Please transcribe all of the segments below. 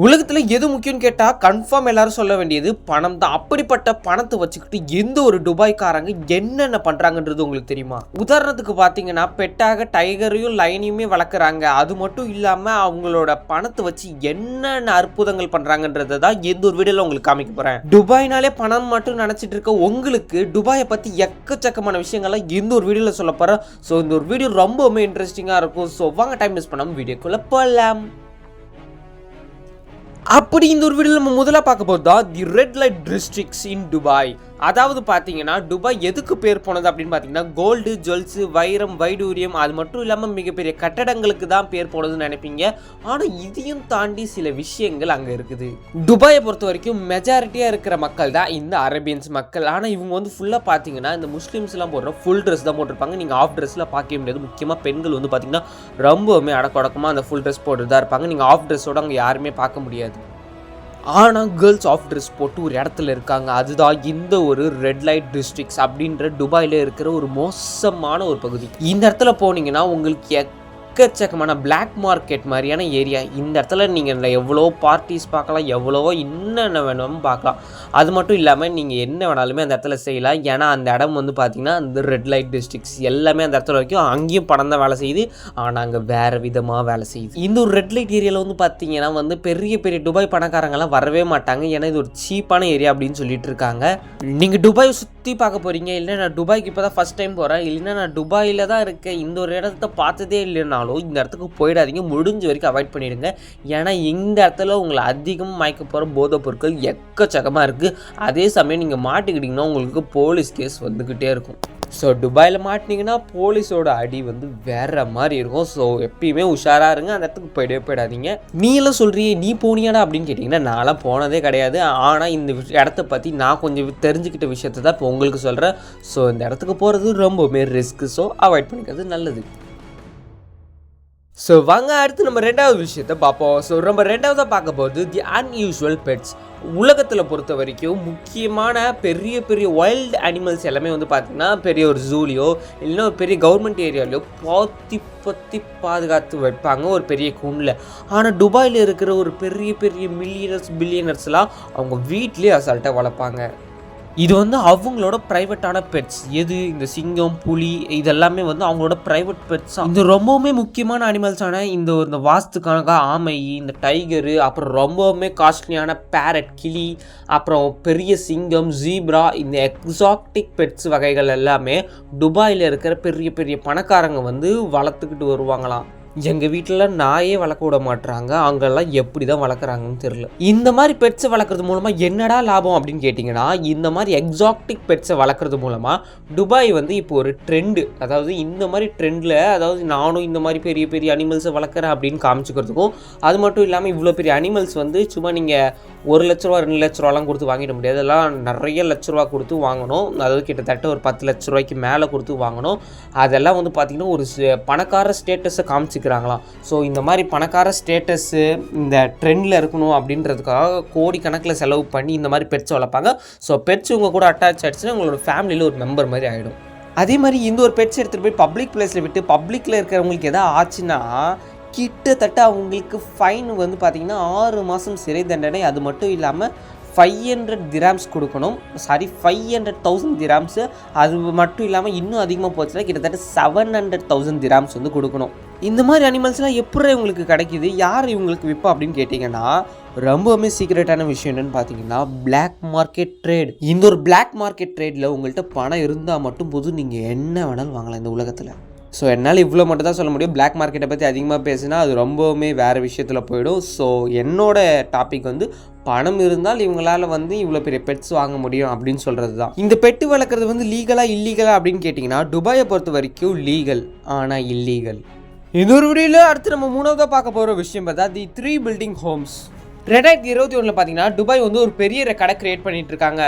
உலகத்துல எது முக்கியம்னு கேட்டா கன்ஃபார்ம் எல்லாரும் சொல்ல வேண்டியது பணம் தான். அப்படிப்பட்ட பணத்தை வச்சுக்கிட்டு எந்த ஒரு துபாய்க்காரங்க என்னென்ன பண்றாங்கன்றது உங்களுக்கு தெரியுமா? உதாரணத்துக்கு பாத்தீங்கன்னா பெட்டாக டைகரையும் லைனையுமே வளர்க்குறாங்க. அது மட்டும் இல்லாம அவங்களோட பணத்தை வச்சு என்னென்ன அற்புதங்கள் பண்றாங்கன்றதை தான் எந்த ஒரு வீடியோல உங்களுக்கு காமிக்க போறேன். துபாய்னாலே பணம் மட்டும் நினைச்சிட்டு இருக்க உங்களுக்கு துபாயை பத்தி எக்கச்சக்கமான விஷயங்கள்லாம் எந்த ஒரு வீடியோல சொல்ல போறேன். ஸோ இந்த ஒரு வீடியோ ரொம்பவுமே இன்ட்ரெஸ்டிங்கா இருக்கும். ஸோ வாங்க டைம் மிஸ் பண்ணாம வீடியோக்குள்ள போகலாம். அப்படி இந்த ஒரு வீடியோவில் நம்ம முதல்ல பார்க்க போகிறது தான் the red light districts in Dubai. அதாவது பார்த்தீங்கன்னா துபாய் எதுக்கு பேர் போனது அப்படின்னு பார்த்தீங்கன்னா கோல்டு, ஜுவல்ஸு, வைரம், வைடூரியம் அது மட்டும் இல்லாமல் மிகப்பெரிய கட்டடங்களுக்கு தான் பேர் போனதுன்னு நினைப்பீங்க. ஆனால் இதையும் தாண்டி சில விஷயங்கள் அங்கே இருக்குது. துபாயை பொறுத்த வரைக்கும் மெஜாரிட்டியாக இருக்கிற மக்கள் தான் இந்த அரேபியன்ஸ் மக்கள். ஆனால் இவங்க வந்து ஃபுல்லாக பார்த்தீங்கன்னா இந்த முஸ்லீம்ஸ்லாம் போடுற ஃபுல் ட்ரெஸ் தான் போட்டிருப்பாங்க. நீங்கள் ஆஃப் ட்ரெஸ்ஸில் பார்க்க முடியாது. முக்கியமாக பெண்கள் வந்து பார்த்தீங்கன்னா ரொம்பவுமே அடக்கொடக்கமாக அந்த ஃபுல் ட்ரெஸ் போட்டு தான் இருப்பாங்க. நீங்கள் ஆஃப் ட்ரெஸ்ஸோடு அங்கே யாருமே பார்க்க முடியாது. ஆனால் கேர்ள்ஸ் ஆஃப் ட்ரெஸ் போட்டு ஒரு இடத்துல இருக்காங்க. அதுதான் இந்த ஒரு ரெட் லைட் டிஸ்ட்ரிக்ட்ஸ் அப்படின்ற துபாயில் இருக்கிற ஒரு மோசமான ஒரு பகுதி. இந்த இடத்துல போனீங்கன்னா உங்களுக்கு எக்கச்சக்கமான பிளாக் மார்க்கெட் மாதிரியான ஏரியா. இந்த இடத்துல நீங்கள் எவ்வளோ பார்ட்டிஸ் பார்க்கலாம், எவ்வளவோ என்னென்ன வேணும்னு பார்க்கலாம். அது மட்டும் இல்லாமல் நீங்கள் என்ன வேணாலுமே அந்த இடத்துல செய்யலாம். ஏன்னா அந்த இடம் வந்து பார்த்திங்கன்னா அந்த ரெட் லைட் டிஸ்ட்ரிக்ட்ஸ் எல்லாமே அந்த இடத்துல வரைக்கும் அங்கேயும் பணம் தான் வேலை செய்யுது. ஆனால் அங்கே வேறு விதமாக வேலை செய்யுது. இந்த ஒரு ரெட் லைட் ஏரியாவில் வந்து பார்த்தீங்கன்னா வந்து பெரிய பெரிய துபாய் பணக்காரங்கெல்லாம் வரவே மாட்டாங்க. ஏன்னா இது ஒரு சீப்பான ஏரியா அப்படின்னு சொல்லிட்டு இருக்காங்க. நீங்கள் துபாயை சுற்றி பார்க்க போகிறீங்க, இல்லை நான் துபாய்க்கு இப்போ தான் ஃபஸ்ட் டைம் போகிறேன், இல்லைன்னா நான் துபாயில் தான் இருக்கேன், இந்த ஒரு இடத்த பார்த்ததே இல்லைனாலும் இந்த இடத்துக்கு போயிடாதீங்க. முடிஞ்ச வரைக்கும் அவாய்ட் பண்ணிடுங்க. ஏன்னா இந்த இடத்துல உங்களை அதிகமாக மயக்க போகிற போதைப் பொருட்கள் எக்கச்சக்கமாக இருக்குது. அதே சமயம் நீங்கள் மாட்டிக்கிட்டிங்கன்னா உங்களுக்கு போலீஸ் கேஸ் வந்துக்கிட்டே இருக்கும். ஸோ துபாயில் மாட்டினீங்கன்னா போலீஸோட அடி வந்து வேற மாதிரி இருக்கும். ஸோ எப்பயுமே உஷாராக இருங்க, அந்த இடத்துக்கு போயிடாதீங்க. நீ எல்லாம் சொல்கிறியே நீ போனியாடா அப்படின்னு கேட்டிங்கன்னா நான்லாம் போனதே கிடையாது. ஆனால் இந்த இடத்த பற்றி நான் கொஞ்சம் தெரிஞ்சுக்கிட்ட விஷயத்தை தான் இப்போ உங்களுக்கு சொல்கிறேன். ஸோ இந்த இடத்துக்கு போகிறது ரொம்பவுமே ரிஸ்க்கு. ஸோ அவாய்ட் பண்ணிக்கிறது நல்லது. ஸோ வாங்க அடுத்து நம்ம ரெண்டாவது விஷயத்தை பார்ப்போம். ஸோ நம்ம ரெண்டாவதாக பார்க்க போகிறது தி அன்யூஷுவல் பெட்ஸ். உலகத்தில் பொறுத்த வரைக்கும் முக்கியமான பெரிய பெரிய வைல்டு அனிமல்ஸ் எல்லாமே வந்து பார்த்திங்கன்னா பெரிய ஒரு ஜூலியோ இல்லைன்னா ஒரு பெரிய கவர்மெண்ட் ஏரியாலையோ பற்றி பாதுகாத்து வைப்பாங்க ஒரு பெரிய கூண்டில். ஆனால் துபாயில் இருக்கிற ஒரு பெரிய பெரிய பில்லியனர்ஸ்லாம் அவங்க வீட்லேயே அசால்ட்டாக வளர்ப்பாங்க. இது வந்து அவங்களோட ப்ரைவேட்டான பெட்ஸ். எது இந்த சிங்கம், புலி இதெல்லாமே வந்து அவங்களோட ப்ரைவேட் பெட்ஸ். இந்த ரொம்பவுமே முக்கியமான அனிமல்ஸான இந்த வாஸ்துக்காக ஆமை, இந்த டைகரு, அப்புறம் ரொம்பவுமே காஸ்ட்லியான பேரட், கிளி, அப்புறம் பெரிய சிங்கம், ஜீப்ரா, இந்த எக்ஸாட்டிக் பெட்ஸ் வகைகள் எல்லாமே துபாயில் இருக்கிற பெரிய பெரிய பணக்காரங்க வந்து வளர்த்துக்கிட்டு வருவாங்களாம். எங்கள் வீட்டிலலாம் நாயே வளர்க்க விட மாட்டுறாங்க. அங்கெல்லாம் எப்படி தான் வளர்க்குறாங்கன்னு தெரியல. இந்த மாதிரி பெட்ஸை வளர்க்குறது மூலமாக என்னடா லாபம் அப்படின்னு கேட்டிங்கன்னா, இந்த மாதிரி எக்ஸாட்டிக் பெட்ஸை வளர்க்குறது மூலமாக துபாய் வந்து இப்போ ஒரு ட்ரெண்டு, அதாவது இந்த மாதிரி ட்ரெண்டில், அதாவது நானும் இந்த மாதிரி பெரிய பெரிய அனிமல்ஸை வளர்க்குறேன் அப்படின்னு காமிச்சிக்கிறதுக்கும், அது மட்டும் இல்லாமல் இவ்வளோ பெரிய அனிமல்ஸ் வந்து சும்மா நீங்கள் 1 லட்ச ரூபா 2 லட்ச ரூபாலாம் கொடுத்து வாங்கிட முடியாது. அதெல்லாம் நிறைய லட்ச ரூபா கொடுத்து வாங்கணும். அதாவது கிட்டத்தட்ட ஒரு 10 லட்ச ரூபாய்க்கு மேலே கொடுத்து வாங்கணும். அதெல்லாம் வந்து பார்த்திங்கன்னா ஒரு பணக்கார ஸ்டேட்டஸை காமிச்சிக்கிறாங்களாம். ஸோ இந்த மாதிரி பணக்கார ஸ்டேட்டஸு இந்த ட்ரெண்டில் இருக்கணும் அப்படின்றதுக்காக கோடிக்கணக்கில் செலவு பண்ணி இந்த மாதிரி பெட்ஸ் வளர்ப்பாங்க. ஸோ பெட்ஸ் உங்கள் கூட அட்டாச் ஆகிடுச்சுன்னா உங்களோட ஃபேமிலியில் ஒரு மெம்பர் மாதிரி ஆகிடும். அதே மாதிரி இந்த ஒரு பெட்ஸ் எடுத்துகிட்டு போய் பப்ளிக் பிளேஸில் விட்டு பப்ளிக்கில் இருக்கிறவங்களுக்கு எதாவது ஆச்சுன்னா கிட்டத்தட்ட அவங்களுக்கு ஃபைன் வந்து பார்த்திங்கன்னா 6 மாதம் சிறை தண்டனை. அது மட்டும் இல்லாமல் 500 திராம்ஸ் கொடுக்கணும். 500,000 திராம்ஸு. அது மட்டும் இல்லாமல் இன்னும் அதிகமாக போச்சுன்னா கிட்டத்தட்ட 700,000 திராம்ஸ் வந்து கொடுக்கணும். இந்த மாதிரி அனிமல்ஸ்லாம் எப்படி இவங்களுக்கு கிடைக்கிது, யார் இவங்களுக்கு விற்பா அப்படின்னு கேட்டிங்கன்னா ரொம்பவுமே சீக்ரெட்டான விஷயம் என்னென்னு பார்த்தீங்கன்னா பிளாக் மார்க்கெட் ட்ரேட். இந்த ஒரு பிளாக் மார்க்கெட் ட்ரேடில் உங்கள்கிட்ட பணம் இருந்தால் மட்டும் போதும், நீங்கள் என்ன வேணாலும் வாங்கலாம் இந்த உலகத்தில். ஸோ என்னால் இவ்வளோ மட்டும் தான் சொல்ல முடியும். பிளாக் மார்க்கெட்டை பற்றி அதிகமாக பேசினா அது ரொம்பவுமே வேறு விஷயத்தில் போயிடும். ஸோ என்னோட டாபிக் வந்து பணம் இருந்தால் இவங்களால் வந்து இவ்வளோ பெரிய பெட்ஸ் வாங்க முடியும் அப்படின்னு சொல்கிறது தான். இந்த பெட்டு வளர்க்குறது வந்து லீகலாக இல்லீகலா அப்படின்னு கேட்டிங்கன்னா துபாயை பொறுத்த வரைக்கும் லீகல், ஆனால் இல்லீகல். இன்னொரு வீடியோவில் அடுத்து நம்ம 3ஆவதாக பார்க்க போகிற விஷயம் பார்த்தா தி 3 பில்டிங் ஹோம்ஸ். 2021 பார்த்தீங்கன்னா துபாய் வந்து ஒரு பெரிய ரெக்கார்டை கிரியேட் பண்ணிட்டு இருக்காங்க.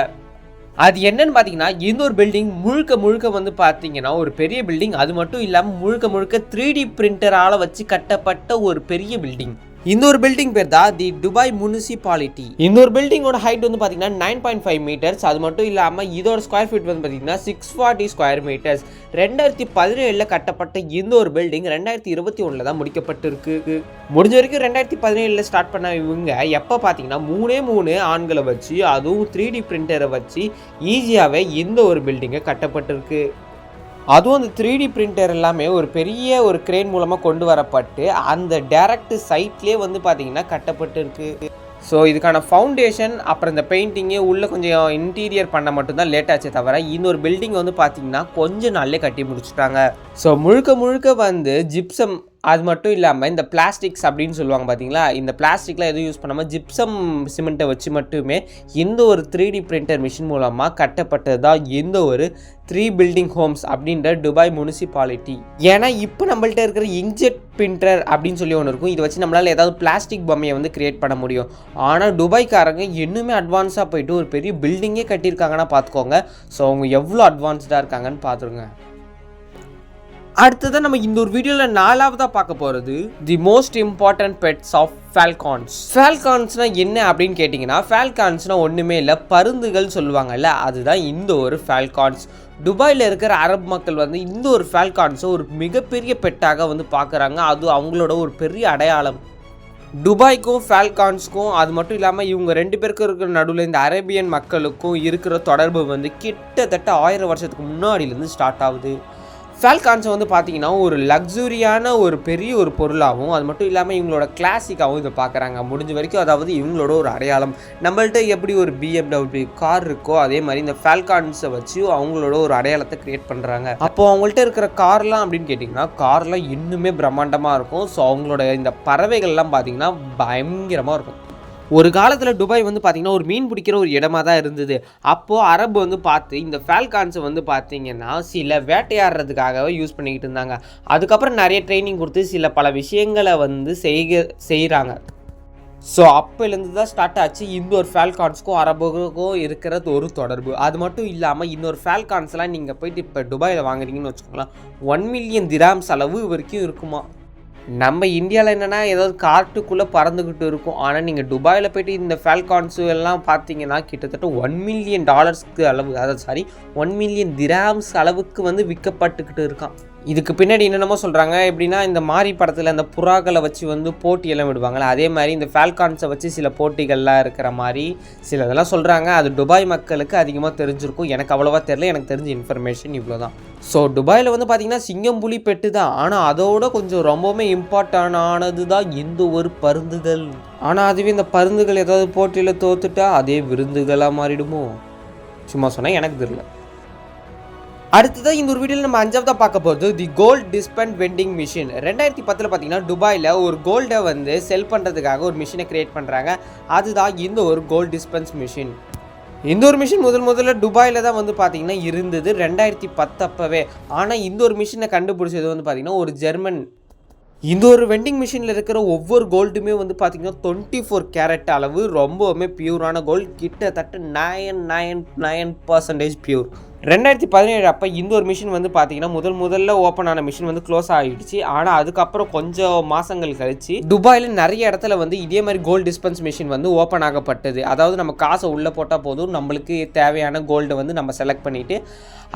அது என்னன்னு பார்த்தீங்கன்னா இந்த ஒரு பில்டிங் முழுக்க வந்து பார்த்தீங்கன்னா ஒரு பெரிய பில்டிங். அது மட்டும் இல்லாமல் முழுக்க 3D பிரிண்டரால் வச்சு கட்டப்பட்ட ஒரு பெரிய பில்டிங். இந்த ஒரு பில்டிங் பேர் தான் தி துபாய் முனிசிபாலிட்டி. இந்த ஒரு பில்டிங்கோட ஹைட் வந்து பார்த்தீங்கன்னா 9.5 மீட்டர்ஸ். அது மட்டும் இல்லாமல் இதோட ஸ்கொயர் ஃபீட் வந்து பார்த்தீங்கன்னா 640 ஸ்கொயர் மீட்டர்ஸ். 2017 கட்டப்பட்ட இந்த ஒரு பில்டிங் 2021 தான் முடிக்கப்பட்டிருக்கு. முடிஞ்ச வரைக்கும் 2017 ஸ்டார்ட் பண்ண இவங்க எப்போ பார்த்தீங்கன்னா 3 ஆண்களை வச்சு, அதுவும் 3D பிரிண்டரை வச்சு ஈஸியாகவே இந்த ஒரு பில்டிங்கை கட்டப்பட்டிருக்கு. அதுவும் அந்த 3D பிரிண்டர் எல்லாமே ஒரு பெரிய ஒரு கிரேன் மூலமாக கொண்டு வரப்பட்டு அந்த டைரக்ட் சைட்லேயே வந்து பார்த்திங்கன்னா கட்டப்பட்டு இருக்குது. ஸோ இதுக்கான ஃபவுண்டேஷன் அப்புறம் இந்த பெயிண்டிங்கு உள்ளே கொஞ்சம் இன்டீரியர் பண்ண மட்டும்தான் லேட் ஆச்சே தவிர இந்த ஒரு பில்டிங் வந்து பார்த்திங்கன்னா கொஞ்சம் நாள்லேயே கட்டி முடிச்சுட்டாங்க. ஸோ முழுக்க வந்து ஜிப்சம், அது மட்டும் இல்லாமல் இந்த பிளாஸ்டிக்ஸ் அப்படின்னு சொல்லுவாங்க பார்த்தீங்களா, இந்த பிளாஸ்டிக்லாம் எதுவும் யூஸ் பண்ணாமல் ஜிப்சம் சிமெண்ட்டை வச்சு மட்டுமே இந்த ஒரு 3D பிரிண்டர் மிஷின் மூலமாக கட்டப்பட்டது தான் இந்த ஒரு 3 பில்டிங் ஹோம்ஸ் அப்படின்ற துபாய் முனிசிபாலிட்டி. ஏன்னா இப்போ நம்மள்ட்ட இருக்கிற இங்க்ஜெட் பிரிண்டர் அப்படின்னு சொல்லி ஒன்று இருக்கும். இதை வச்சு நம்மளால் ஏதாவது பிளாஸ்டிக் பொம்மையை வந்து கிரியேட் பண்ண முடியும். ஆனால் துபாய்க்காரங்க இன்னுமே அட்வான்ஸாக போயிட்டு ஒரு பெரிய பில்டிங்கே கட்டியிருக்காங்கன்னா பார்த்துக்கோங்க. ஸோ அவங்க எவ்வளோ அட்வான்ஸ்டாக இருக்காங்கன்னு பார்த்துருங்க. அடுத்ததான் நம்ம இந்த ஒரு வீடியோவில் 4ஆவதாக பார்க்க போகிறது the most important pets of falcons. ஃபால்கான்ஸ்னால் என்ன அப்படின்னு கேட்டிங்கன்னா, ஃபால்கான்ஸ்னால் ஒன்றுமே இல்லை, பருந்துகள் சொல்லுவாங்கல்ல, அதுதான் இந்த ஒரு ஃபால்கான்ஸ். துபாயில் இருக்கிற அரபு மக்கள் வந்து இந்த ஒரு ஃபால்கான்ஸை ஒரு மிகப்பெரிய பெட்டாக வந்து பார்க்குறாங்க. அது அவங்களோட ஒரு பெரிய அடையாளம். துபாய்க்கும் ஃபால்கான்ஸ்க்கும், அது மட்டும் இல்லாமல் இவங்க 2 பேருக்கும் இருக்கிற நடுவில் இந்த அரேபியன் மக்களுக்கும் இருக்கிற தொடர்பு வந்து கிட்டத்தட்ட 1000 வருஷத்துக்கு முன்னாடியிலேருந்து ஸ்டார்ட் ஆகுது. ஃபால்கான்ஸை வந்து பார்த்தீங்கன்னா ஒரு லக்ஸுரியான ஒரு பெரிய ஒரு பொருளாகவும், அது மட்டும் இல்லாமல் இவங்களோட கிளாசிக்காகவும் இதை பார்க்குறாங்க முடிஞ்ச வரைக்கும். அதாவது இவங்களோட ஒரு அடையாளம். நம்மள்ட்ட எப்படி ஒரு BMW கார் இருக்கோ அதே மாதிரி இந்த ஃபால்கான்ஸை வச்சு அவங்களோட ஒரு அடையாளத்தை க்ரியேட் பண்ணுறாங்க. அப்போது அவங்கள்ட்ட இருக்கிற கார்லாம் அப்படின்னு கேட்டிங்கன்னா, கார்லாம் இன்னுமே பிரம்மாண்டமாக இருக்கும். ஸோ அவங்களோட இந்த பறவைகள்லாம் பார்த்திங்கன்னா பயங்கரமாக இருக்கும். ஒரு காலத்தில் துபாய் வந்து பார்த்திங்கன்னா ஒரு மீன் பிடிக்கிற ஒரு இடமா தான் இருந்தது. அப்போது அரபு வந்து பார்த்து இந்த ஃபால்கான்ஸை வந்து பார்த்திங்கன்னா சில வேட்டையாடுறதுக்காகவே யூஸ் பண்ணிக்கிட்டு இருந்தாங்க. அதுக்கப்புறம் நிறைய ட்ரைனிங் கொடுத்து சில பல விஷயங்களை வந்து செய்கிறாங்க. ஸோ அப்போலேருந்து தான் ஸ்டார்ட் ஆச்சு இந்த ஒரு ஃபால்கான்ஸ்க்கும் அரபுக்கும் இருக்கிறது ஒரு தொடர்பு. அது மட்டும் இல்லாமல் இன்னொரு ஃபால்கான்ஸ்லாம் நீங்கள் போயிட்டு இப்போ துபாயில் வாங்குறீங்கன்னு வச்சுக்கோங்களேன், 1 மில்லியன் திராம்ஸ் அளவு வரைக்கும் இருக்குமா. நம்ம இந்தியாவில் என்னென்னா ஏதாவது காட்டுக்குள்ளே பறந்துக்கிட்டு இருக்கும். ஆனால் நீங்கள் துபாயில் போய்ட்டு இந்த ஃபால்கான்ஸு எல்லாம் பார்த்தீங்கன்னா கிட்டத்தட்ட $1 மில்லியன் அளவு, அதாவது 1 மில்லியன் திராம்ஸ் அளவுக்கு வந்து விற்கப்பட்டுக்கிட்டு இருக்கான். இதுக்கு பின்னாடி என்னென்னமோ சொல்கிறாங்க. எப்படின்னா இந்த மாரி படத்தில் அந்த புறாக்களை வச்சு வந்து போட்டியெல்லாம் விடுவாங்களே, அதே மாதிரி இந்த ஃபால்கான்ஸை வச்சு சில போட்டிகள்லாம் இருக்கிற மாதிரி சில இதெல்லாம் சொல்கிறாங்க. அது துபாய் மக்களுக்கு அதிகமாக தெரிஞ்சிருக்கும். எனக்கு அவ்வளோவா தெரியல, எனக்கு தெரிஞ்ச இன்ஃபர்மேஷன் இவ்வளோ தான். ஸோ துபாயில் வந்து பார்த்திங்கன்னா சிங்கம் புலி பெட்டு தான், ஆனால் அதோட கொஞ்சம் ரொம்பவுமே இம்பார்ட்டன்டானது தான் இந்த ஒரு பருந்துகள். ஆனால் அதுவே இந்த பருந்துகள் ஏதாவது போட்டியில் தோத்துட்டா அதே விருந்துகளாக மாறிடுமோ, சும்மா சொன்னால் எனக்கு தெரியல. அடுத்ததான் இந்த ஒரு வீடியோவில் நம்ம 5ஆவதாக பார்க்க போகிறது தி கோல்ட் டிஸ்பென்ஸ் வெண்டிங் மிஷின். 2010 பார்த்தீங்கன்னா துபாயில் ஒரு கோல்டை வந்து செல் பண்ணுறதுக்காக ஒரு மிஷினை கிரியேட் பண்ணுறாங்க. அதுதான் இந்த ஒரு கோல்ட் டிஸ்பென்ஸ் மிஷின். இந்த ஒரு மிஷின் முதல்ல துபாயில் தான் வந்து பார்த்திங்கன்னா இருந்தது 2010 அப்போவே. ஆனால் இந்த ஒரு மிஷினை கண்டுபிடிச்சது வந்து பார்த்திங்கன்னா ஒரு ஜெர்மன். இந்த ஒரு வெண்டிங் மிஷினில் இருக்கிற ஒவ்வொரு கோல்டுமே வந்து பார்த்திங்கன்னா 24 கேரட் அளவு, ரொம்பவுமே பியூரான கோல்டு, கிட்டத்தட்ட 99% பியூர். 2017 அப்போ இந்த ஒரு மிஷின் வந்து பார்த்திங்கன்னா முதல்ல ஓப்பன் ஆன மிஷின் வந்து க்ளோஸ் ஆகிடுச்சு. ஆனால் அதுக்கப்புறம் கொஞ்சம் மாதங்கள் கழிச்சு துபாயில் நிறைய இடத்துல வந்து இதே மாதிரி கோல்டு டிஸ்பென்ஸ் மிஷின் வந்து ஓப்பன் ஆகப்பட்டது. அதாவது நம்ம காசை உள்ளே போட்டால் போதும், நம்மளுக்கு தேவையான கோல்டை வந்து நம்ம செலக்ட் பண்ணிவிட்டு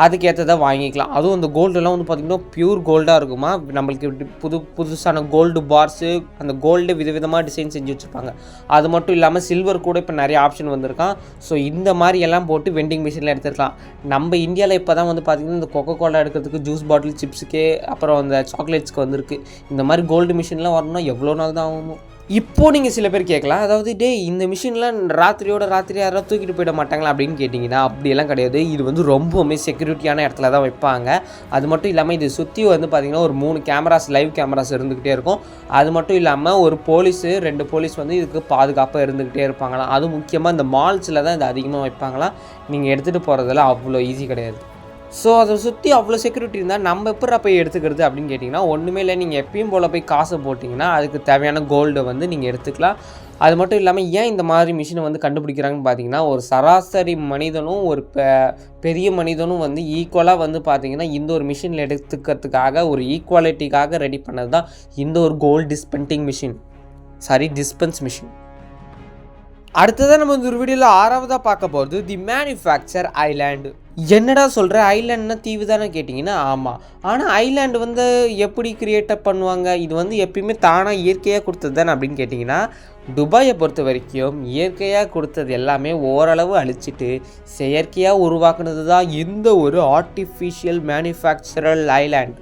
அதுக்கேற்றதை வாங்கிக்கலாம். அதுவும் அந்த கோல்டெல்லாம் வந்து பார்த்திங்கன்னா பியூர் கோல்டாக இருக்குமா. நம்மளுக்கு புதுசான கோல்டு பார்ஸு, அந்த கோல்டு விதவிதமாக டிசைன் செஞ்சு வச்சுருப்பாங்க. அது மட்டும் இல்லாமல் சில்வர் கூட இப்போ நிறைய ஆப்ஷன் வந்திருக்கான். ஸோ இந்த மாதிரி எல்லாம் போட்டு வெண்டிங் மிஷினில் எடுத்துருக்கலாம். நம்ம இந்தியாவில் இப்போ தான் வந்து பார்த்திங்கன்னா இந்த கொக்கோ கோலா எடுக்கிறதுக்கு ஜூஸ் பாட்டில், சிப்ஸுக்கே, அப்புறம் அந்த சாக்லேட்ஸ்க்கு வந்திருக்கு. இந்த மாதிரி கோல்டு மிஷின்லாம் வரணும்னா எவ்வளோ நாள் தான் ஆகும். இப்போது நீங்கள் சில பேர் கேட்கலாம், அதாவது இந்த மிஷின்லாம் ராத்திரி யாராவது தூக்கிட்டு போயிட மாட்டாங்களா அப்படின்னு கேட்டிங்கன்னா அப்படியெல்லாம் கிடையாது. இது வந்து ரொம்பவுமே செக்யூரிட்டியான இடத்துல தான் வைப்பாங்க. அது மட்டும் இல்லாமல் இது சுற்றி வந்து பார்த்திங்கன்னா ஒரு 3 கேமராஸ், லைவ் கேமராஸ் இருந்துக்கிட்டே இருக்கும். அது மட்டும் இல்லாமல் ஒரு 2 போலீஸ் வந்து இதுக்கு பாதுகாப்பாக இருந்துக்கிட்டே இருப்பாங்களாம். அது முக்கியமாக இந்த மால்ஸில் தான் இது அதிகமாக வைப்பாங்களாம். நீங்கள் எடுத்துகிட்டு போகிறதெல்லாம் அவ்வளோ ஈஸி கிடையாது. ஸோ அதை சுற்றி அவ்வளோ செக்யூரிட்டி இருந்தால் நம்ம எப்போ போய் எடுத்துக்கிறது அப்படின்னு கேட்டிங்கன்னா ஒன்றுமே இல்லை. நீங்கள் எப்பயும் போல் போய் காசை போட்டிங்கன்னா அதுக்கு தேவையான கோல்டை வந்து நீங்கள் எடுத்துக்கலாம். அது மட்டும் இல்லாமல் ஏன் இந்த மாதிரி மிஷினை வந்து கண்டுபிடிக்கிறாங்கன்னு பார்த்தீங்கன்னா, ஒரு சராசரி மனிதனும் ஒரு பெரிய மனிதனும் வந்து ஈக்குவலாக வந்து பார்த்திங்கன்னா இந்த ஒரு மிஷினில் எடுத்துக்கிறதுக்காக ஒரு ஈக்குவாலிட்டிக்காக ரெடி பண்ணது தான் இந்த ஒரு gold dispensing machine. Dispense machine. அடுத்ததான் நம்ம இந்த ஒரு வீடியோவில் 6வதாக பார்க்க போகிறது தி மேனுஃபேக்சர் ஐலாண்டு. என்னடா சொல்கிற, ஐலாண்ட்னா தீவு தானே கேட்டிங்கன்னா ஆமாம். ஆனால் ஐலாண்டு வந்து எப்படி கிரியேட்டப் பண்ணுவாங்க, இது வந்து எப்பயுமே தானாக இயற்கையாக கொடுத்தது தானே அப்படின்னு கேட்டிங்கன்னா, துபாயை பொறுத்த வரைக்கும் இயற்கையாக கொடுத்தது எல்லாமே ஓரளவு அழிச்சிட்டு செயற்கையாக உருவாக்குனது தான் இந்த ஒரு ஆர்டிஃபிஷியல் மேனுஃபேக்சரல் ஐலாண்டு.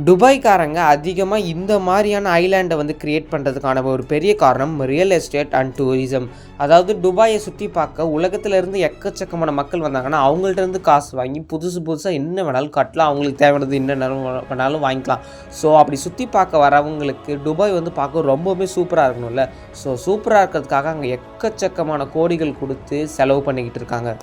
துபாய்க்காரங்க அதிகமாக இந்த மாதிரியான ஐலாண்டை வந்து கிரியேட் பண்ணுறதுக்கான ஒரு பெரிய காரணம் ரியல் எஸ்டேட் அண்ட் டூரிசம். அதாவது துபாயை சுற்றி பார்க்க உலகத்திலேருந்து எக்கச்சக்கமான மக்கள் வந்தாங்கன்னா அவங்கள்ட்ட காசு வாங்கி புதுசாக என்ன வேணாலும் கட்டலாம், அவங்களுக்கு தேவையானது என்ன வேணாலும் வாங்கிக்கலாம். ஸோ அப்படி சுற்றி பார்க்க வரவங்களுக்கு துபாய் வந்து பார்க்க ரொம்பவுமே சூப்பராக இருக்கணும்ல. ஸோ சூப்பராக இருக்கிறதுக்காக அங்கே எக்கச்சக்கமான கோடிகள் கொடுத்து செலவு பண்ணிக்கிட்டு இருக்காங்க.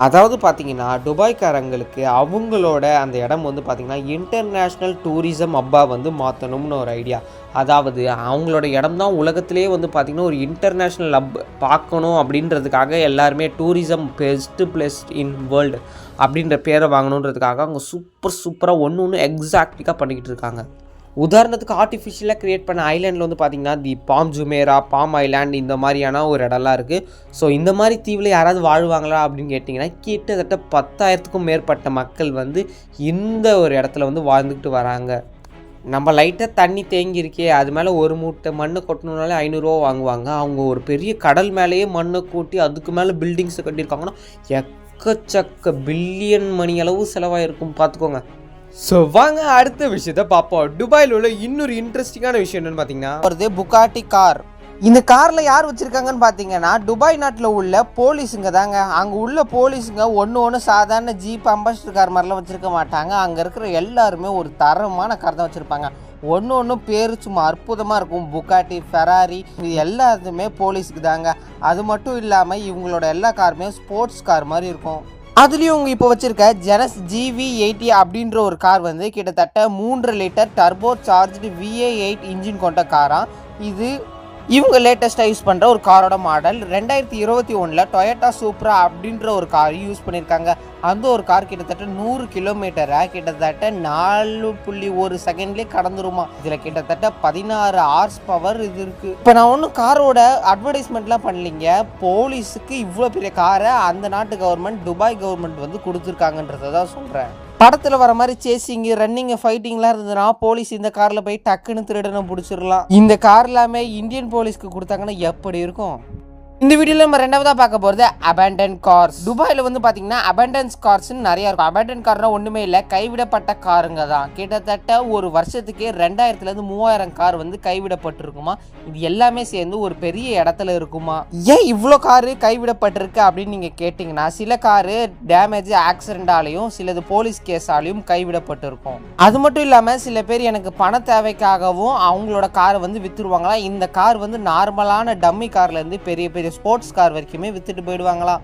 அதாவது பார்த்திங்கன்னா துபாய்க்காரங்களுக்கு அவங்களோட அந்த இடம் வந்து பார்த்திங்கன்னா இன்டர்நேஷ்னல் டூரிசம் ஹப்பாக வந்து மாற்றணும்னு ஒரு ஐடியா. அதாவது அவங்களோட இடம் தான் உலகத்திலே வந்து பார்த்திங்கன்னா ஒரு இன்டர்நேஷ்னல் ஹப் பார்க்கணும் அப்படின்றதுக்காக எல்லாருமே tourism best place in world அப்படின்ற பேரை வாங்கணுன்றதுக்காக அவங்க சூப்பராக ஒன்று எக்ஸாக்டிக்காக பண்ணிக்கிட்டு இருக்காங்க. உதாரணத்துக்கு ஆர்டிஃபிஷியலாக க்ரியேட் பண்ண ஐலாண்டில் வந்து பார்த்திங்கன்னா தி பாம் ஜுமேரா, பாம் ஐலாண்ட் இந்த மாதிரியான ஒரு இடம்லாம் இருக்குது. ஸோ இந்த மாதிரி தீவில் யாராவது வாழ்வாங்களா அப்படின்னு கேட்டிங்கன்னா கிட்டத்தட்ட 10,000க்கும் மேற்பட்ட மக்கள் வந்து இந்த ஒரு இடத்துல வந்து வாழ்ந்துக்கிட்டு வராங்க. நம்ம லைட்டாக தண்ணி தேங்கியிருக்கே அது மேலே ஒரு மூட்டை மண்ணை கொட்டணுனாலே 500 ரூபா வாங்குவாங்க. அவங்க ஒரு பெரிய கடல் மேலேயே மண்ணை கூட்டி அதுக்கு மேலே பில்டிங்ஸை கட்டியிருக்காங்கன்னா எக்கச்சக்க பில்லியன் மணி அளவு செலவாயிருக்கும் பார்த்துக்கோங்க. ஸோ வாங்க அடுத்த விஷயத்த பார்ப்போம். துபாயில் உள்ள இன்னொரு இன்ட்ரெஸ்டிங்கான விஷயம் என்னென்னு பார்த்தீங்கன்னா ஒரு புகாட்டி கார். இந்த காரில் யார் வச்சுருக்காங்கன்னு பார்த்தீங்கன்னா துபாய் நாட்டில் உள்ள போலீஸுங்க தாங்க. அங்கே உள்ள போலீஸுங்க ஒன்று சாதாரண ஜீப் அம்பாசிடர் கார் மாதிரிலாம் வச்சுருக்க மாட்டாங்க. அங்கே இருக்கிற எல்லாருமே ஒரு தரமான கார் தான் வச்சுருப்பாங்க. ஒன்று பேர் சும்மா அற்புதமாக இருக்கும். புகாட்டி, ஃபெராரி இது எல்லாத்துமே போலீஸுக்கு தாங்க. அது மட்டும் இல்லாமல் இவங்களோட எல்லா காருமே ஸ்போர்ட்ஸ் கார் மாதிரி இருக்கும். அதுலேயும் இவங்க இப்போ வச்சுருக்க ஜெனஸ் GV80 அப்படின்ற ஒரு கார் வந்து கிட்டத்தட்ட 3 litre turbo charged VA8 engine கொண்ட காராக. இது இவங்க லேட்டஸ்ட்டாக யூஸ் பண்ணுற ஒரு காரோட மாடல். 2021 டொயோட்டா சூப்ரா அப்படின்ற ஒரு கார் யூஸ் பண்ணியிருக்காங்க. அந்த ஒரு கார் கிட்டத்தட்ட 100 கிலோமீட்டரை கிட்டத்தட்ட 4.1 செகண்ட்லேயே கடந்துருமா. இதில் கிட்டத்தட்ட 16 ஹார்ஸ் பவர் இது இருக்குது. இப்போ நான் ஒன்றும் காரோட அட்வர்டைஸ்மெண்ட்லாம் பண்ணலிங்க. போலீஸுக்கு இவ்வளோ பெரிய காரை அந்த நாட்டு கவர்மெண்ட் துபாய் கவர்மெண்ட் வந்து கொடுத்துருக்காங்கன்றதை தான் சொல்கிறேன். படத்தில் வர மாதிரி சேசிங்கு, ரன்னிங்கு, ஃபைட்டிங்லாம் இருந்ததுன்னா போலீஸ் இந்த காரில் போய் டக்குன்னு திருடனை பிடிச்சிடலாம். இந்த கார் எல்லாமே இந்தியன் போலீஸ்க்கு கொடுத்தாங்கன்னா எப்படி இருக்கும்? இந்த வீடியோவில் நம்ம 2வதாக பார்க்க போகிறது அபேண்டன் கார்ஸ். துபாயில் வந்து பார்த்தீங்கன்னா அபேண்டன்ஸ் கார்ஸ்ன்னு நிறையா இருக்கும். அபேண்டன் கார்னால் ஒன்றுமே இல்லை, கைவிடப்பட்ட காருங்க தான். கிட்டத்தட்ட ஒரு வருஷத்துக்கே 2000லேருந்து 3000 கார் வந்து கைவிடப்பட்டிருக்குமா. இது எல்லாமே சேர்ந்து ஒரு பெரிய இடத்துல இருக்குமா. ஏன் இவ்வளோ காரு கைவிடப்பட்டிருக்கு அப்படின்னு நீங்கள் கேட்டிங்கன்னா சில காரு டேமேஜ் ஆக்சிடென்டாலையும் சிலது போலீஸ் கேஸாலையும் கைவிடப்பட்டிருக்கும். அது மட்டும் இல்லாமல் சில பேர் எனக்கு பண தேவைக்காகவும் அவங்களோட காரை வந்து விற்றுருவாங்களா. இந்த கார் வந்து நார்மலான டம்மி கார்லேருந்து பெரிய ஸ்போர்ட்ஸ் கார் வரைக்குமே வித்துட்டு போயிடுவாங்களா.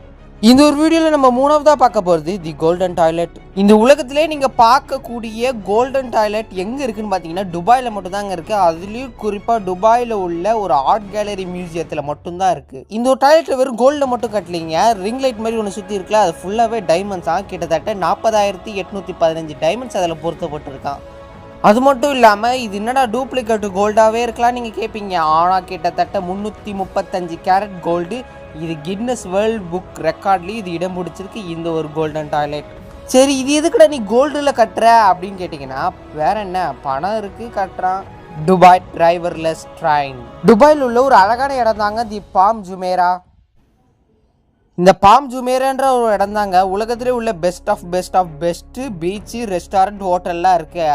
இந்த ஒரு வீடியோவில் நம்ம 3வதாக பார்க்க போகிறது தி கோல்டன் டாய்லெட். இந்த உலகத்திலே நீங்கள் பார்க்கக்கூடிய கோல்டன் டாய்லெட் எங்கே இருக்குன்னு பார்த்தீங்கன்னா துபாயில் மட்டும்தாங்க இருக்குது. அதுலேயும் குறிப்பாக துபாயில் உள்ள ஒரு ஆர்ட் கேலரி மியூசியத்தில் மட்டும்தான் இருக்குது. இந்த ஒரு டாய்லெட்டில் வெறும் கோல்டில் மட்டும் கட்டலிங்க, ரிங் லைட் மாதிரி ஒன்று சுற்றி இருக்குல்ல, அது ஃபுல்லாகவே டைமண்ட்ஸாக. கிட்டத்தட்ட 40,815 டைமண்ட்ஸ் அதில் பொருத்தப்பட்டிருக்கான். அது மட்டும் இல்லாமல் இது என்னடா டூப்ளிகேட் கோல்டாகவே இருக்கலாம் நீங்கள் கேட்பீங்க. ஆனால் கிட்டத்தட்ட 335 கேரட் கோல்டு. இது கின்னஸ் வேர்ல்ட் புக் ரெக்கார்ட்லேயும் இது இடம் பிடிச்சிருக்கு இந்த ஒரு கோல்டன் டாய்லெட். சரி, இது எதுக்குடா நீ கோல்டில் கட்டுற அப்படின்னு கேட்டிங்கன்னா வேற என்ன, பணம் இருக்குது கட்டுறான். Dubai driverless train. துபாயில் உள்ள ஒரு அழகான இடம் தாங்க தி பாம் ஜுமேரா. இந்த பாம் ஜுமேரான்ற ஒரு இடம் தாங்க உலகத்திலே உள்ள பெஸ்ட்டு பீச்சு, ரெஸ்டாரண்ட், ஹோட்டல்லாம் இருக்கு.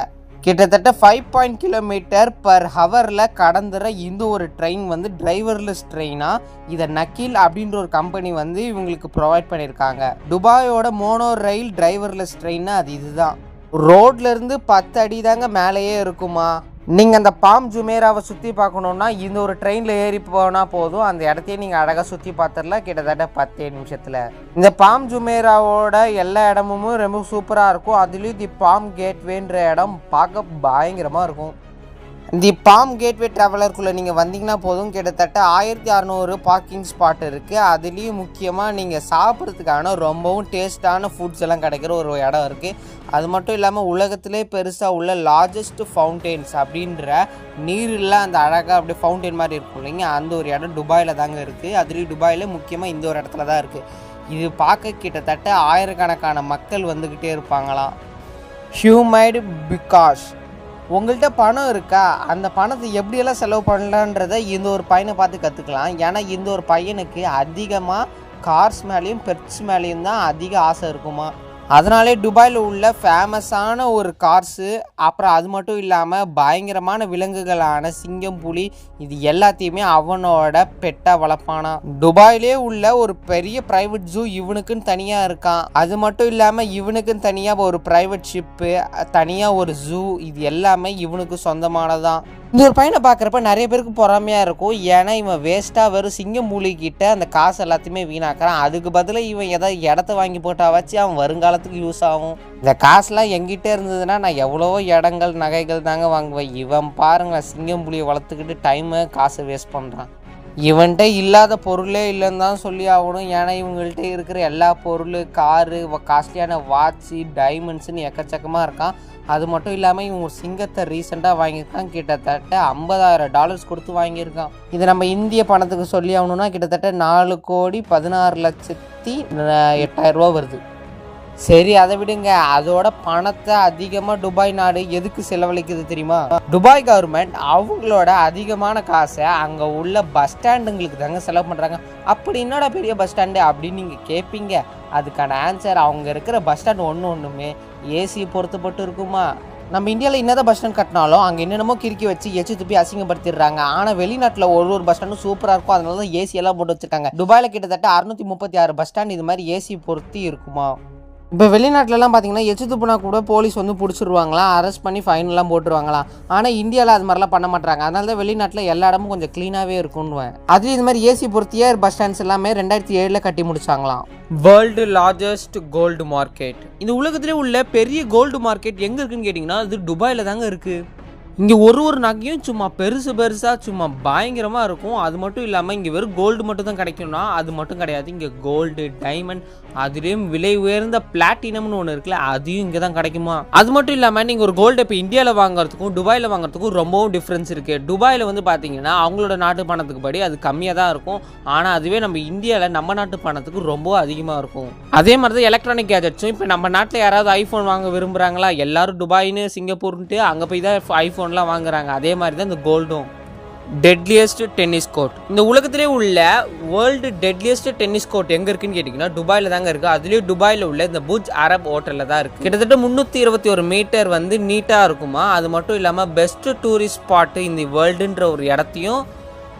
கிட்டத்தட்ட 5 கிலோமீட்டர் பர் ஹவரில் கடந்துற இந்த ஒரு ட்ரெயின் வந்து டிரைவர்லெஸ் ட்ரெயினாக. இதை நக்கீல் அப்படின்ற ஒரு கம்பெனி வந்து இவங்களுக்கு ப்ரொவைட் பண்ணியிருக்காங்க. துபாயோட மோனோ ரயில் டிரைவர்லெஸ் ட்ரெயின்னா அது இதுதான். ரோட்லேருந்து 10 அடி தாங்க மேலேயே இருக்குமா. நீங்கள் அந்த பாம் ஜுமேராவை சுற்றி பார்க்கணுன்னா இந்த ஒரு ட்ரெயினில் ஏறி போனால் போதும், அந்த இடத்தையே நீங்கள் அழகாக சுற்றி பார்த்துடலாம் கிட்டத்தட்ட 10 நிமிஷத்தில். இந்த பாம் ஜுமேராவோட எல்லா இடமும் ரொம்ப சூப்பராக இருக்கும். அதுலேயும் தி பாம் கேட்வேன்ற இடம் பார்க்க பயங்கரமாக இருக்கும். தி பாம் கேட்வே ட்ராவலருக்குள்ளே நீங்கள் வந்தீங்கன்னா போதும், கிட்டத்தட்ட 1600 பார்க்கிங் ஸ்பாட் இருக்குது. அதுலேயும் முக்கியமாக நீங்கள் சாப்பிட்றதுக்கான ரொம்பவும் டேஸ்ட்டான ஃபுட்ஸ் எல்லாம் கிடைக்கிற ஒரு இடம் இருக்குது. அது மட்டும் இல்லாமல் உலகத்திலே பெருசாக உள்ள லார்ஜஸ்ட் ஃபவுண்டெயின்ஸ் அப்படின்ற நீரில் அந்த அழகாக அப்படியே ஃபவுண்டெயின் மாதிரி இருக்கும் இல்லைங்க, அந்த ஒரு இடம் துபாயில் தாங்க இருக்குது. அதுலேயும் துபாயில் முக்கியமாக இந்த ஒரு இடத்துல தான் இருக்குது. இது பார்க்க கிட்டத்தட்ட ஆயிரக்கணக்கான மக்கள் வந்துக்கிட்டே இருப்பாங்களாம். ஹியூமைடு பிகாஸ் உங்கள்கிட்ட பணம் இருக்கா, அந்த பணத்தை எப்படியெல்லாம் செலவு பண்ணலான்றதை இந்த ஒரு பையனை பார்த்து கற்றுக்கலாம். ஏன்னா இந்த ஒரு பையனுக்கு அதிகமாக கார்ஸ் மேலேயும் பெட்ஸ் மேலேயும் தான் அதிக ஆசை இருக்குமா. அதனாலே துபாயில் உள்ள ஃபேமஸான ஒரு கார்ஸு, அப்புறம் அது மட்டும் இல்லாமல் பயங்கரமான விலங்குகளான சிங்கம், புலி, இது எல்லாத்தையுமே அவனோட பெட்டாக வளர்ப்பானா. துபாயிலே உள்ள ஒரு பெரிய ப்ரைவேட் ஜூ இவனுக்குன்னு தனியாக இருக்கான். அது மட்டும் இல்லாமல் இவனுக்குன்னு தனியாக ஒரு ப்ரைவேட் ஷிப்பு, தனியாக ஒரு ஜூ, இது எல்லாமே இவனுக்கு சொந்தமானதான். இந்த ஒரு பையனை பார்க்குறப்ப நிறைய பேருக்கு பொறாமையாக இருக்கும். ஏன்னா இவன் வேஸ்ட்டாக வெறும் சிங்கம் மூலிகிட்ட அந்த காசு எல்லாத்தையுமே வீணாக்குறான். அதுக்கு பதிலாக இவன் ஏதாவது இடத்த வாங்கி போட்டா வச்சு அவன் வருங்காலத்துக்கு யூஸ் ஆகும். இந்த காசுலாம் எங்கிட்டே இருந்ததுன்னா நான் எவ்வளவோ இடங்கள் நகைகள் தாங்க வாங்குவேன். இவன் பாருங்களேன், சிங்கம் புலியை வளர்த்துக்கிட்டு டைமை காசை வேஸ்ட் பண்ணுறான். இவன்கிட்ட இல்லாத பொருளே இல்லைன்னு தான் சொல்லி ஆகணும். ஏன்னா இவங்கள்ட்ட இருக்கிற எல்லா பொருள், காரு, காஸ்ட்லியான வாட்சி, டைமண்ட்ஸுன்னு எக்கச்சக்கமாக இருக்கான். அது மட்டும் இல்லாமல் இவன் ஒரு சிங்கத்தை ரீசெண்டாக வாங்கியிருக்கான். கிட்டத்தட்ட $50,000 கொடுத்து வாங்கியிருக்கான். இது நம்ம இந்திய பணத்துக்கு சொல்லி ஆகணும்னா கிட்டத்தட்ட 4,16,08,000 வருது. சரி, அதை விடுங்க. அதோட பணத்தை அதிகமாக துபாய் நாடு எதுக்கு செலவழிக்குது தெரியுமா? துபாய் கவர்மெண்ட் அவங்களோட அதிகமான காசை அங்கே உள்ள பஸ் ஸ்டாண்டுங்களுக்கு தாங்க செலவு பண்ணுறாங்க. அப்படி என்னோட பெரிய பஸ் ஸ்டாண்டு அப்படின்னு நீங்கள் கேட்பீங்க. அதுக்கான ஆன்சர், அவங்க இருக்கிற பஸ் ஸ்டாண்ட் ஒன்றுமே ஏசி பொறுத்துப்பட்டு இருக்குமா. நம்ம இந்தியாவில் என்னதான் பஸ் ஸ்டாண்ட் கட்டினாலும் அங்கே என்னென்னமோ கிறுக்கி வச்சு எச்சு துப்பி அசிங்கப்படுத்திடுறாங்க. ஆனால் வெளிநாட்டில் ஒரு பஸ் ஸ்டாண்டும் சூப்பராக இருக்கும். அதனால தான் ஏசி எல்லாம் போட்டு வச்சுருக்காங்க. துபாயில் கிட்டத்தட்ட 636 பஸ் ஸ்டாண்ட் இது மாதிரி ஏசி பொருத்தி இருக்குமா. இப்போ வெளிநாட்டிலலாம் பார்த்தீங்கன்னா எச்சு துப்புனா கூட போலீஸ் வந்து பிடிச்சிருவாங்களாம், அரெஸ்ட் பண்ணி ஃபைன்லாம் போட்டுருவாங்களாம். ஆனால் இந்தியாவில் அது மாதிரிலாம் பண்ண மாட்டாங்க. அதனால தான் வெளிநாட்டில் எல்லா இடமும் கொஞ்சம் க்ளீனாகவே இருக்குன்னுவேன். அதுலேயும் இது மாதிரி ஏசி பொறுத்தியே பஸ் ஸ்டாண்ட்ஸ் எல்லாமே 2007 கட்டி முடிச்சாங்களாம். வேர்ல்டு லார்ஜஸ்ட் கோல்டு மார்க்கெட், இந்த உலகத்திலே உள்ள பெரிய கோல்டு மார்க்கெட் எங்கே இருக்குன்னு கேட்டிங்கன்னா அது துபாயில் தாங்க இருக்குது. இங்கே ஒரு நகையும் சும்மா பெருசாக சும்மா பயங்கரமாக இருக்கும். அது மட்டும் இல்லாமல் இங்கே வெறும் கோல்டு மட்டும் தான் கிடைக்கும்னா அது மட்டும் கிடையாது. இங்கே கோல்டு, டைமண்ட், அதுலேயும் விலை உயர்ந்த பிளாட்டினம்னு ஒன்று இருக்குல்ல, அதையும் இங்கே தான் கிடைக்குமா. அது மட்டும் இல்லாமல் நீங்கள் ஒரு கோல்டு இப்போ இந்தியாவில் வாங்குறதுக்கும் துபாயில் வாங்குறதுக்கும் ரொம்பவும் டிஃப்ரென்ஸ் இருக்குது. துபாயில் வந்து பார்த்தீங்கன்னா அவங்களோட நாட்டு பணத்துக்கு படி அது கம்மியாக தான் இருக்கும். ஆனால் அதுவே நம்ம இந்தியாவில் நம்ம நாட்டு பணத்துக்கு ரொம்ப அதிகமாக இருக்கும். அதே மாதிரி தான் எலக்ட்ரானிக் கேஜெட்ஸும். இப்போ நம்ம நாட்டில் யாராவது ஐஃபோன் வாங்க விரும்புகிறாங்களா, எல்லாரும் துபாயின்னு சிங்கப்பூர்ன்ட்டு அங்கே போய் தான் ஐஃபோன்லாம் வாங்குறாங்க. அதே மாதிரி தான் இந்த கோல்டும். டெட்லியஸ்ட் டென்னிஸ் கோர்ட், இந்த உலகத்திலே உள்ள வேர்ல்டு டெட்லியஸ்ட் டென்னிஸ் கோர்ட் எங்கே இருக்குன்னு கேட்டிங்கன்னா துபாயில் தாங்க இருக்குது. அதுலேயும் துபாயில் உள்ள இந்த புஜ் அரப் ஹோட்டலில் தான் இருக்குது. கிட்டத்தட்ட 321 மீட்டர் வந்து நீட்டாக இருக்குமா. அது மட்டும் இல்லாமல் பெஸ்ட் டூரிஸ்ட் ஸ்பாட்டு இந்த வேர்ல்டுன்ற ஒரு இடத்தையும்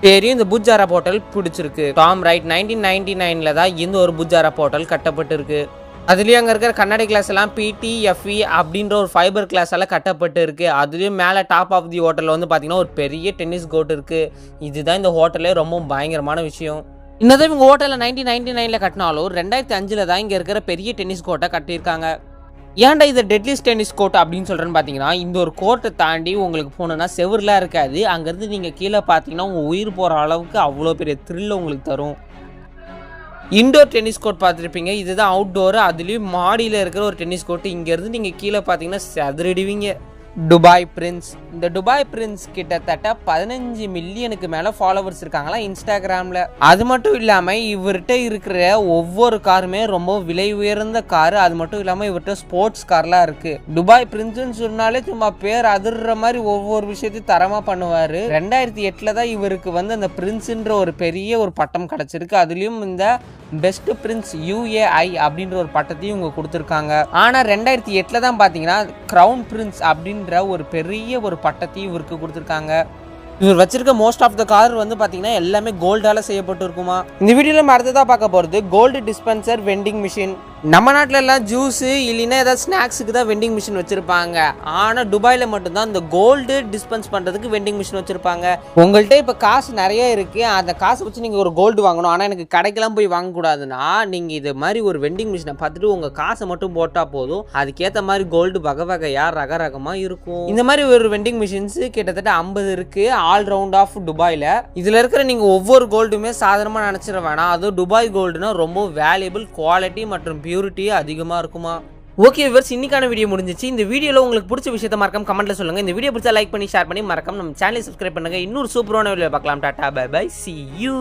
பேரையும் இந்த புஜ் அரப் ஹோட்டல் பிடிச்சிருக்கு. டாம் ரைட் 1999 தான் இந்த ஒரு புஜ் அரப் ஹோட்டல் கட்டப்பட்டு இருக்கு. அதுலேயும் அங்கே இருக்கிற கண்ணாடி கிளாஸ் எல்லாம் PTFE அப்படின்ற ஒரு ஃபைபர் கிளாஸ் எல்லாம் கட்டப்பட்டு இருக்குது. அதுலேயும் மேலே டாப் ஆஃப் தி ஹோட்டலில் வந்து பார்த்தீங்கன்னா ஒரு பெரிய டென்னிஸ் கோர்ட் இருக்குது. இதுதான் இந்த ஹோட்டலே ரொம்ப பயங்கரமான விஷயம். இன்னதான் இவங்க ஹோட்டலில் 1999 கட்டினாலும் 2005 தான் இங்கே இருக்கிற பெரிய டென்னிஸ் கோர்ட்டை கட்டியிருக்காங்க. ஏன்டா இது டெட்லிஸ்ட் டென்னிஸ் கோர்ட் அப்படின்னு சொல்கிறேன்னு பார்த்தீங்கன்னா இந்த ஒரு கோர்ட்டை தாண்டி உங்களுக்கு போனோன்னா செவர்லாம் இருக்காது. அங்கேருந்து நீங்கள் கீழே பார்த்தீங்கன்னா உங்கள் உயிர் போகிற அளவுக்கு அவ்வளோ பெரிய த்ரில் உங்களுக்கு தரும். இன்டோர் டென்னிஸ் கோர்ட் பார்த்துருப்பீங்க, இதுதான் அவுட்டோர். அதுலேயும் மாடியில் இருக்கிற ஒரு டென்னிஸ் கோர்ட்டு. இங்கேருந்து நீங்கள் கீழே பார்த்தீங்கன்னா சதுரடிவீங்க. துபாய் பிரின்ஸ், இந்த துபாய் பிரின்ஸ் கிட்டத்தட்ட 15 மில்லியனுக்கு மேலே ஃபாலோவர்ஸ் இருக்காங்களா இன்ஸ்டாகிராமில். அது மட்டும் இல்லாமல் இவர்கிட்ட இருக்கிற ஒவ்வொரு காருமே ரொம்ப விலை உயர்ந்த காரு. அது மட்டும் இல்லாமல் இவர்கிட்ட ஸ்போர்ட்ஸ் கார்லாம் இருக்குது. துபாய் பிரின்ஸ்ன்னு சொன்னாலே சும்மா பேர் அதிர்ற மாதிரி ஒவ்வொரு விஷயத்தையும் தரமாக பண்ணுவார். 2008 தான் இவருக்கு வந்து அந்த பிரின்ஸுன்ற ஒரு பெரிய ஒரு பட்டம் கிடச்சிருக்கு. அதுலேயும் இந்த பெஸ்ட் பிரின்ஸ் UAI அப்படின்ற ஒரு பட்டத்தையும் இவங்க கொடுத்துருக்காங்க. ஆனால் 2008 தான் பார்த்தீங்கன்னா க்ரௌன் பிரின்ஸ் அப்படின்ற ஒரு பெரிய ஒரு பட்டத்தையும் இவருக்கு கொடுத்துருக்காங்க. இவர் வச்சிருக்க மோஸ்ட் ஆஃப் த கார் வந்து பார்த்தீங்கன்னா எல்லாமே கோல்டால் செய்யப்பட்டு இருக்குமா. இந்த வீடியோவில் நம்ம அடுத்ததாக பார்க்க போகிறது கோல்டு டிஸ்பென்சர் வெண்டிங் மிஷின். நம்ம நாட்டில எல்லாம் ஜூஸு இல்லைன்னா ஏதாவது ஸ்நாக்ஸுக்கு தான் வெண்டிங் மிஷின் வச்சுருப்பாங்க. ஆனால் துபாயில் மட்டும்தான் இந்த கோல்டு டிஸ்பென்ஸ் பண்ணுறதுக்கு வெண்டிங் மிஷின் வச்சுருப்பாங்க. உங்கள்கிட்ட இப்போ காசு நிறைய இருக்குது, அந்த காசை வச்சு நீங்கள் ஒரு கோல்டு வாங்கணும், ஆனால் எனக்கு கடைக்கெல்லாம் போய் வாங்கக்கூடாதுன்னா நீங்கள் இது மாதிரி ஒரு வெண்டிங் மிஷினை பார்த்துட்டு உங்கள் காசை மட்டும் போட்டால் போதும். அதுக்கேற்ற மாதிரி கோல்டு வகை வகையாக ரகரகமாக இருக்கும். இந்த மாதிரி ஒரு வெண்டிங் மிஷின்ஸு கிட்டத்தட்ட 50 இருக்குது ஆல் ரவுண்ட் ஆஃப் துபாயில். இதில் இருக்கிற நீங்கள் ஒவ்வொரு கோல்டுமே சாதாரணமாக நினச்சிட வேணாம். அதுவும் துபாய் கோல்டுனா ரொம்ப வேல்யூபிள், குவாலிட்டி மற்றும் பியூரிட்டி அதிகமாக இருக்குமா. ஓகே வியூவர்ஸ், இன்னைக்கான வீடியோ முடிஞ்சிச்சு. இந்த வீடியோவில் உங்களுக்கு பிடிச்ச விஷயத்தை மறக்காம கமெண்ட்ல சொல்லுங்கள். இந்த வீடியோ பிடிச்சா லைக் பண்ணி ஷேர் பண்ணி மறக்காம நம்ம சேனலை சப்ஸ்கிரைப் பண்ணுங்கள். இன்னொரு சூப்பரான வீடியோ பார்க்கலாம். Tata bye bye, see you.